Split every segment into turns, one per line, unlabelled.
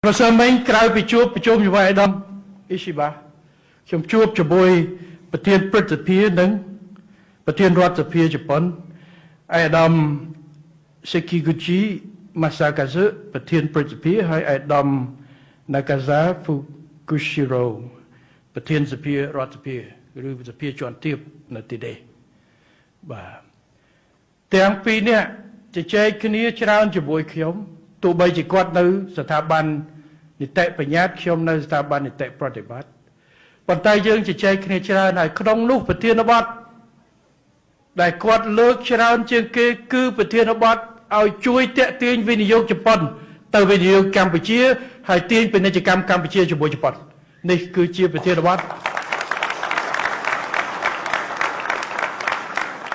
ប្រសិនមិញក្រៅពីជួបប្រជុំជាមួយអាដាមអ៊ីស៊ីបាខ្ញុំជួបជាមួយប្រធានព្រឹទ្ធសភានិងប្រធានរដ្ឋសភាជប៉ុនអាដាមសេគីហ្គូជីម៉ាសាកាហ្សប្រធានព្រឹទ្ធសភាហើយអាដាមណាកាហ្សាហ្វូគូស៊ីរ៉ូប្រធានសភារដ្ឋសភាឬសភាជាន់ទាបនៅទីនេះបាទទាំងពីរនេះជជែកគ្នាច្រើនជាមួយខ្ញុំទោះបីជាគាត់នៅស្ថាប័ននីតិបញ្ញត្តិខ្ញុំនៅស្ថាប័ននីតិប្រតិបត្តិប៉ុន្តែយើងជជែកគ្នាច្រើនហើយក្នុងនោះប្រធានបទដែលគាត់លើកច្រើនជាងគេគឺប្រធានបទឲ្យជួយតាក់ទាញវិនិយោគជប៉ុនទៅវិនិយោគកម្ពុជាហើយទាញពាណិជ្ជកម្មកម្ពុជាជាមួយជប៉ុននេះគឺជាប្រធានបទ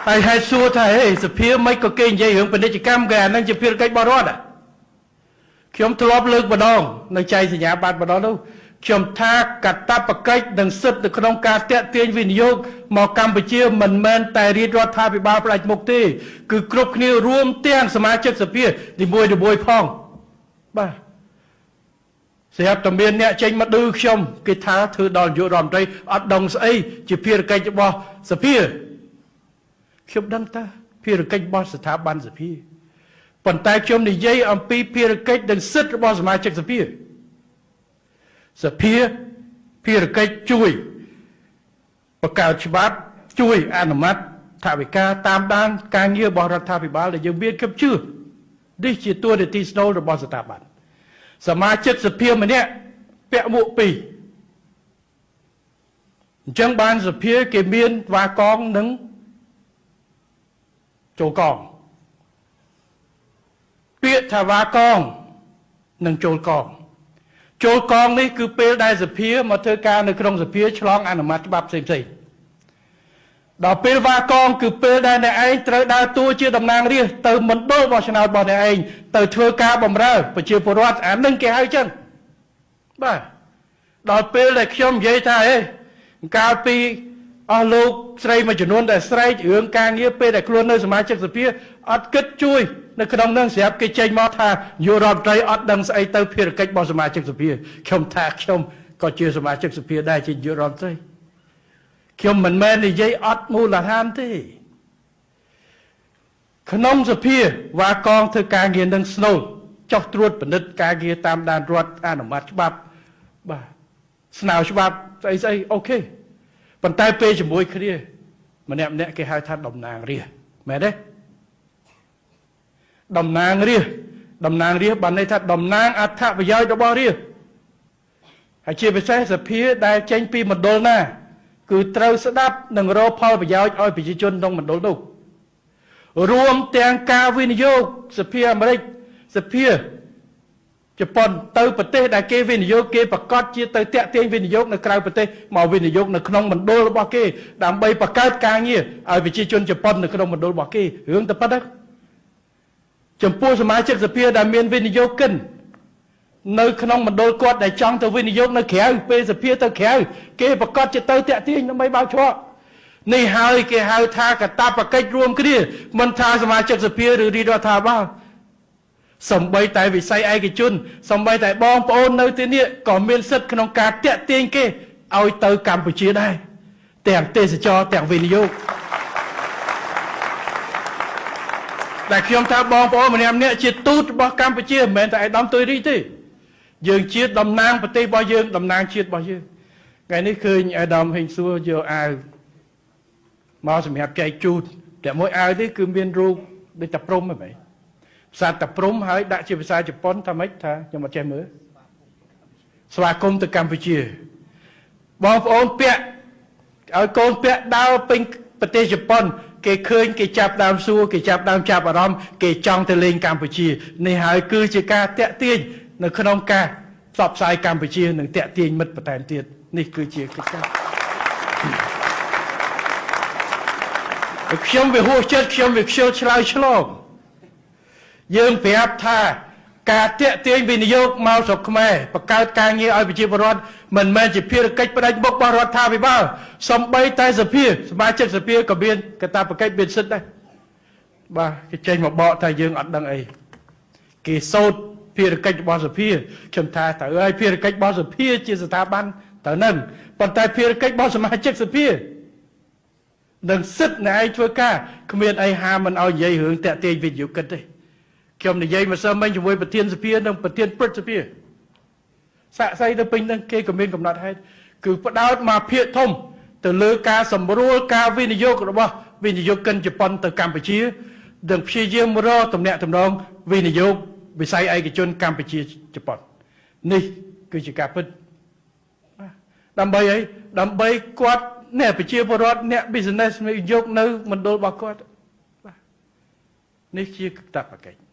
ហើយហេតុសួរថាហេសភាមិនក៏គេនិយាយរឿងពាណិជ្ជកម្មគេអានឹងជាភារកិច្ចរបស់រដ្ឋខ្ញុំធ្លាប់លើកម្ដងនៅចែកសញ្ញាបត្រម្ដងនោះខ្ញុំថាកាតព្វកិច្ចនិងសិទ្ធិនៅក្នុងការតាក់ទាញវិនិយោគមកកម្ពុជាមិនមែនតែរាជរដ្ឋាភិបាលផ្ដាច់មុខទេគឺគ្រប់គ្នារួមទាំងសមាជិកសភានីមួយៗផងបាទស្រាប់តែមានអ្នកចេញមកឌឺខ្ញុំគេថាធ្វើដល់នាយករដ្ឋមន្ត្រីអត់ដឹងស្អីជាភារកិច្ចរបស់សភាខ្ញុំដឹងតាភារកិច្ចរបស់ស្ថាប័នសភាប៉ុន្តែខ្ញុំនិយាយអំពីភារកិច្ចនិងសិទ្ធិរបស់សមាជិកសភាភារកិច្ចជួយបង្កើតច្បាប់ជួយអនុម័តថវិកាតាមដានការងាររបស់រដ្ឋាភិបាលដែលយើងមានខ្ញុំជឿនេះជាតួនាទីស្នូលរបស់ស្ថាប័នសមាជិកសភាម្នាក់ពាក់មួកពីរអញ្ចឹងបានសភាគេមានវ៉ាកងនិងចូលកងពាក្យថាវ៉ាកងនិងចូលកងនេះគឺពេលដែលសភាមកធ្វើការនៅក្នុងសភាឆ្លងអនុម័តច្បាប់ផ្សេងៗដល់ពេលវ៉ាកងគឺពេលដែលអ្នកឯងត្រូវដើរតួជាតំណាងរាស្ត្រទៅមណ្ឌលបោះឆ្នោតរបស់អ្នកឯងទៅធ្វើការបម្រើប្រជាពលរដ្ឋអានឹងគេហៅចឹងបាទដល់ពេលដែលខ្ញុំនិយាយថាហេកាលពីអស់លោកស្រីមួយចំនួនដែលស្រែករឿងការងារពេលដែលខ្លួននៅសមាជិកសភាអត់គិតជួយនៅក្នុងនឹងស្រាប់គេចេញមកថាយុរដ្ឋមន្ត្រីអត់ដឹងស្អីទៅភារកិច្ចរបស់សមាជិកសភាខ្ញុំថាខ្ញុំក៏ជាសមាជិកសភាដែរជាយុរដ្ឋមន្ត្រីខ្ញុំមិនមែននិយាយអត់មូលដ្ឋានទេក្នុងសភាវ៉ាកងធ្វើការងារនឹងស្នូលចោះត្រួតពិនិត្យការងារតាមដានរដ្ឋអនុម័តច្បាប់បាទស្នើច្បាប់ស្អីអូខេប៉ុន្តែពេលជាមួយគ្នាម្នាក់គេហៅថាតំណាងរាស្ត្រមែនទេតំណាងរាស្ត្របានន័យថាតំណាងអត្ថប្រយោជន៍របស់រាស្ត្រហើយជាពិសេសសភាដែលចេញពីមណ្ឌលណាគឺត្រូវស្ដាប់និងរកផលប្រយោជន៍ឲ្យប្រជាជនក្នុងមណ្ឌលនោះរួមទាំងការវិនិយោគសភាអាមេរិកសភាជប៉ុនទៅប្រទេសដែលគេវិនិយោគគេប្រកាសជាទៅតាក់ទាញវិនិយោគនៅក្រៅប្រទេសមកវិនិយោគនៅក្នុងមណ្ឌលរបស់គេដើម្បីបង្កើតការងារឲ្យប្រជាជនជប៉ុននៅក្នុងមណ្ឌលរបស់គេរឿងតែប៉ុណ្ណឹងចំពោះសមាជិកសភាដែលមានវិនិយោគិននៅក្នុងមណ្ឌលគាត់ដែលចង់ទៅវិនិយោគនៅក្រៅពេលសភាទៅក្រៅគេប្រកាសជាទៅតាក់ទាញដើម្បីបើកច្រកនេះហើយគេហៅថាកាតព្វកិច្ចរួមគ្នាមិនថាសមាជិកសភាឬរាជរដ្ឋាភិបាលសំបីតែវិស័យឯកជនសំបីតែបងប្អូននៅទីនេះក៏មានសិទ្ធិក្នុងការតាក់ទាញគេឲ្យទៅកម្ពុជាដែរទាំងទេសចរទាំងវិនិយោគតែខ្ញុំថាបងប្អូនម្នាក់ជាទូតរបស់កម្ពុជាមិនមែនតែឯកឧត្តមទុយរីទេយើងជាតំណាងប្រទេសរបស់យើងតំណាងជាតិរបស់យើងថ្ងៃនេះឃើញឯកឧត្តមហេងសួរយកអាវមកសម្រាប់ចែកជូនតែមួយអាវនេះគឺមានរូបដូចតាព្រំហ្នឹងផ្សារតាព្រំហើយដាក់ជាភាសាជប៉ុនថាម៉េចថាខ្ញុំអត់ចេះមើលស្វាគមន៍ទៅកម្ពុជាបងប្អូនពាក់ឲ្យកូនពាក់ដើរពេញប្រទេសជប៉ុនគេឃើញគេចាប់ដើមសួរគេចាប់ដើមចាប់អារម្មណ៍គេចង់ទៅលេងកម្ពុជានេះហើយគឺជាការតាក់ទាញនៅក្នុងការផ្សព្វផ្សាយកម្ពុជានិងតាក់ទាញមិត្តបន្ថែមទៀតនេះគឺជាកិច្ចការខ្ញុំវាហួសចិត្តខ្ញុំវាខ្ជិលឆ្លើយឆ្លងយើងប្រាប់ថាការតាក់ទាញវិនិយោគមកស្រុកខ្មែរបង្កើតការងារឲ្យប្រជាពលរដ្ឋមិនមែនជាភារកិច្ចផ្ដាច់មុខរបស់រដ្ឋាភិបាលសំបីតែសភាសមាជិកសភាក៏មានកាតព្វកិច្ចមានសិទ្ធិដែរបាទគេចេញមកបកថាយើងអត់ដឹងអីគេសោត ភារកិច្ចរបស់សភាខ្ញុំថាតើឲ្យភារកិច្ចរបស់សភាជាស្ថាប័នតើនឹងប៉ុន្តែភារកិច្ចរបស់សមាជិកសភានឹងសិទ្ធិណែឯងធ្វើការគ្មានអីហាមមិនឲ្យនិយាយរឿងតាក់ទាញវិទ្យុគិតទេខ្ញុំនិយាយម្សិលមិញជាមួយប្រធានសភានិងប្រធានព្រឹទ្ធសភាសាក់សីទៅពេញនឹងគេក៏មានកំណត់ហេតុគឺផ្ដោតមកភាគធំទៅលើការសម្រួលការវិនិយោគរបស់វិនិយោគិនជប៉ុនទៅកម្ពុជានិងព្យាយាមរកទំនាក់ទំនងវិនិយោគវិស័យឯកជនកម្ពុជាជប៉ុននេះគឺជាការពិតដើម្បីអីដើម្បីគាត់អ្នកប្រជាពលរដ្ឋអ្នក business វិនិយោគនៅមណ្ឌលរបស់គាត់នេះជាកាតព្វកិច្ច